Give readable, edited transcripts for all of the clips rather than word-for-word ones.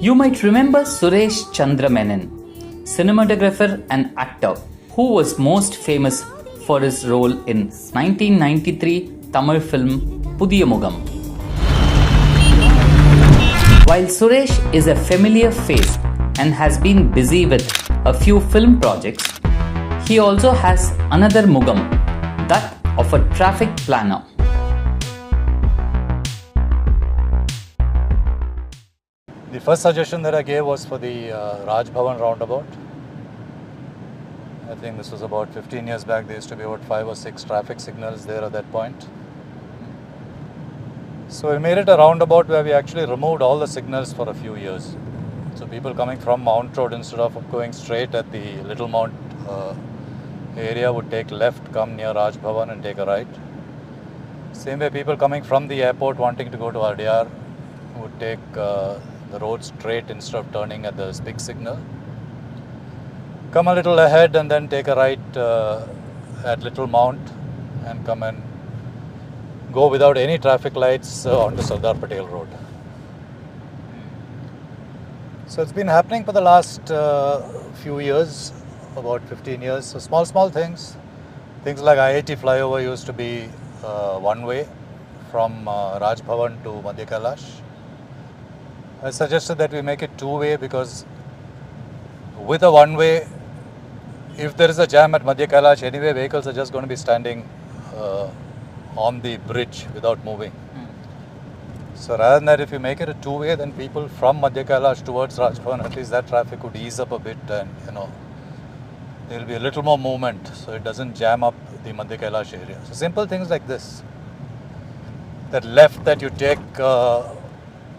You might remember Suresh Chandra Menon, cinematographer and actor who was most famous for his role in 1993 Tamil film Pudhiya Mugam. While Suresh is a familiar face and has been busy with a few film projects, he also has another Mugam, that of a traffic planner. The first suggestion that I gave was for the Raj Bhavan roundabout. I think this was about 15 years back. There used to be about 5 or 6 traffic signals there at that point. So we made it a roundabout where we actually removed all the signals for a few years. So people coming from Mount Road, instead of going straight at the Little Mount area, would take left, come near Raj Bhavan and take a right. Same way, people coming from the airport wanting to go to RDR would take the road straight instead of turning at the big signal. Come a little ahead and then take a right at Little Mount and come and go without any traffic lights onto Sardar Patel Road. So it's been happening for the last few years, about 15 years. So small things. Things like IIT flyover used to be one way from Raj Bhavan to Madhya Kailash. I suggested that we make it two-way because with a one-way, if there is a jam at Madhya Kailash, anyway vehicles are just going to be standing on the bridge without moving. So rather than that, if you make it a two-way, then people from Madhya Kailash towards Raj Bhavan, at least that traffic would ease up a bit, and there will be a little more movement, so it doesn't jam up the Madhya Kailash area. So simple things like this. That left that you take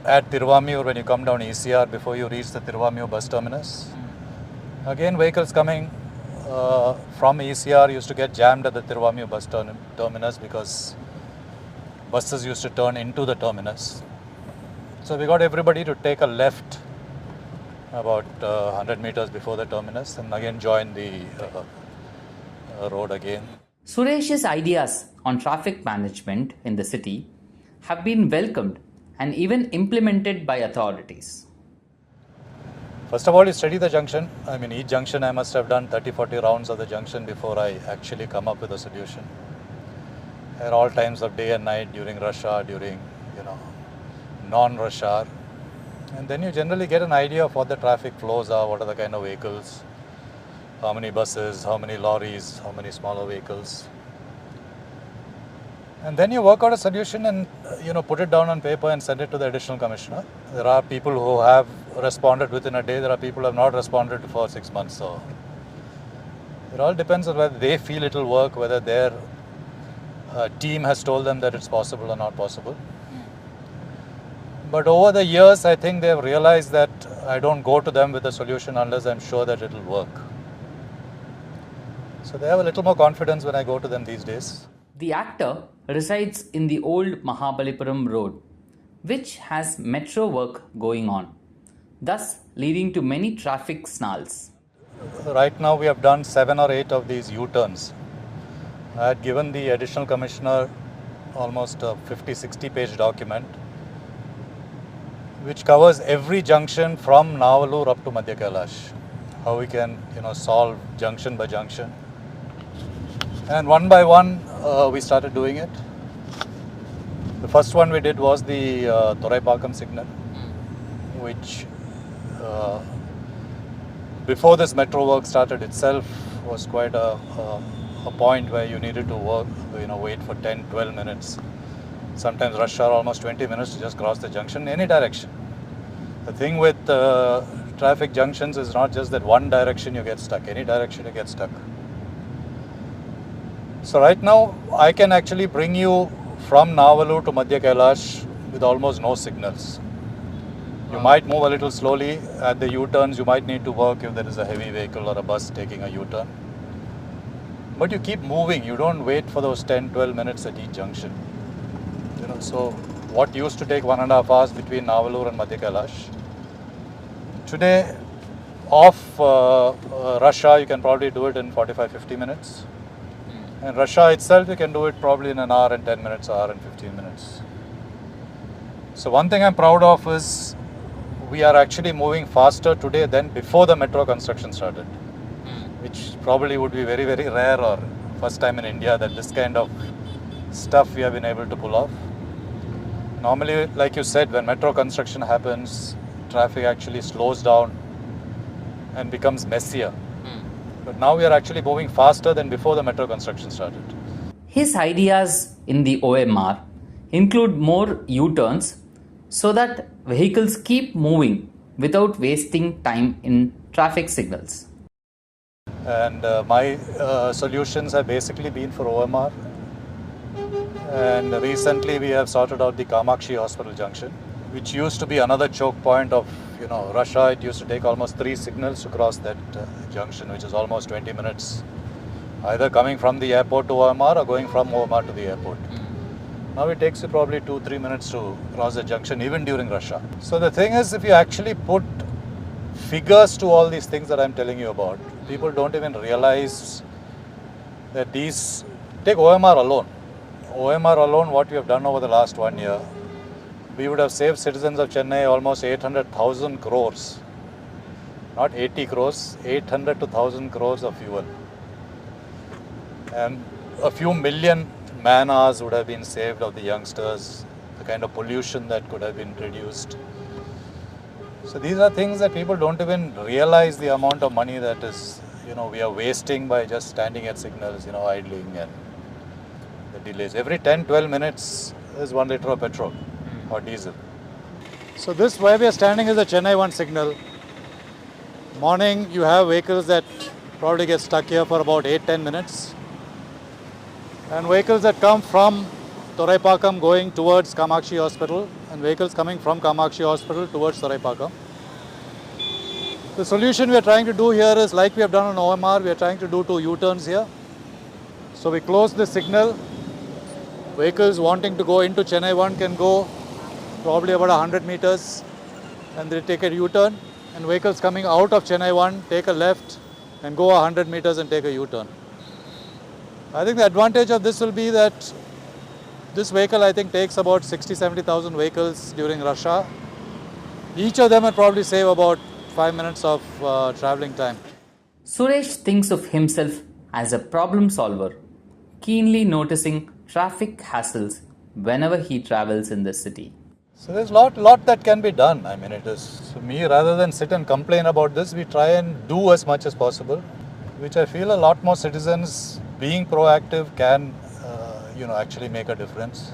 at Tiruvamiyur when you come down ECR before you reach the Tiruvamiyur bus terminus. Again, vehicles coming from ECR used to get jammed at the Tiruvamiyur bus terminus because buses used to turn into the terminus. So we got everybody to take a left about 100 meters before the terminus and again join the road again. Suresh's ideas on traffic management in the city have been welcomed and even implemented by authorities. First of all, you study the junction. I mean, each junction I must have done 30-40 rounds of the junction before I actually come up with a solution. At all times of day and night, during rush hour, during non-rush hour. And then you generally get an idea of what the traffic flows are, what are the kind of vehicles, how many buses, how many lorries, how many smaller vehicles. And then you work out a solution and put it down on paper and send it to the additional commissioner. There are people who have responded within a day. There are people who have not responded for 6 months. So it all depends on whether they feel it will work, whether their team has told them that it's possible or not possible. But over the years, I think they've realized that I don't go to them with a solution unless I'm sure that it will work. So they have a little more confidence when I go to them these days. The actor resides in the old Mahabalipuram road, which has metro work going on, thus leading to many traffic snarls. Right now we have done 7 or 8 of these U-turns. I had given the additional commissioner almost a 50-60 page document which covers every junction from Navalur up to Madhya Kailash. How we can solve junction by junction. And one by one we started doing it. The first one we did was the Thoraipakkam signal, which before this metro work started itself was quite a point where you needed to wait for 10-12 minutes. Sometimes rush hour almost 20 minutes to just cross the junction in any direction. The thing with traffic junctions is not just that one direction you get stuck, any direction you get stuck. So right now I can actually bring you from Navalur to Madhya Kailash with almost no signals. You might move a little slowly. At the U-turns you might need to work if there is a heavy vehicle or a bus taking a U-turn. But you keep moving, you don't wait for those 10-12 minutes at each junction. So what used to take 1.5 hours between Navalur and Madhya Kailash, today off rush hour you can probably do it in 45-50 minutes. And rush hour itself you can do it probably in an hour and 10 minutes, hour and 15 minutes. So one thing I'm proud of is we are actually moving faster today than before the metro construction started, which probably would be very, very rare or first time in India that this kind of stuff we have been able to pull off. Normally, like you said, when metro construction happens, traffic actually slows down and becomes messier. But now we are actually moving faster than before the metro construction started. His ideas in the OMR include more U-turns so that vehicles keep moving without wasting time in traffic signals. And my solutions have basically been for OMR. And recently we have sorted out the Kamakshi Hospital junction, which used to be another choke point of rush hour. It used to take almost 3 signals to cross that junction, which is almost 20 minutes, either coming from the airport to OMR or going from OMR to the airport. Now it takes you probably 2-3 minutes to cross the junction, even during rush hour. So the thing is, if you actually put figures to all these things that I'm telling you about, people don't even realize that these, take OMR alone. OMR alone, what we have done over the last 1 year, we would have saved citizens of Chennai almost 800,000 crores. Not 80 crores, 800 to 1,000 crores of fuel. And a few million man hours would have been saved of the youngsters, the kind of pollution that could have been reduced. So these are things that people don't even realize the amount of money that is, we are wasting by just standing at signals, idling and the delays. Every 10-12 minutes is 1 liter of petrol or diesel. So this where we are standing is the Chennai 1 signal. Morning you have vehicles that probably get stuck here for about 8-10 minutes. And vehicles that come from Thoraipakkam going towards Kamakshi Hospital and vehicles coming from Kamakshi Hospital towards Thoraipakkam. The solution we are trying to do here is like we have done on OMR, we are trying to do 2 U-turns here. So we close the signal. Vehicles wanting to go into Chennai 1 can go probably about 100 meters and they take a U-turn. And vehicles coming out of Chennai 1 take a left and go 100 meters and take a U-turn. I think the advantage of this will be that this vehicle I think takes about 60,000-70,000 vehicles during rush hour. Each of them will probably save about 5 minutes of travelling time. Suresh thinks of himself as a problem solver, keenly noticing traffic hassles whenever he travels in the city. So there's a lot that can be done. I mean, it is me, rather than sit and complain about this, we try and do as much as possible, which I feel a lot more citizens being proactive can actually make a difference.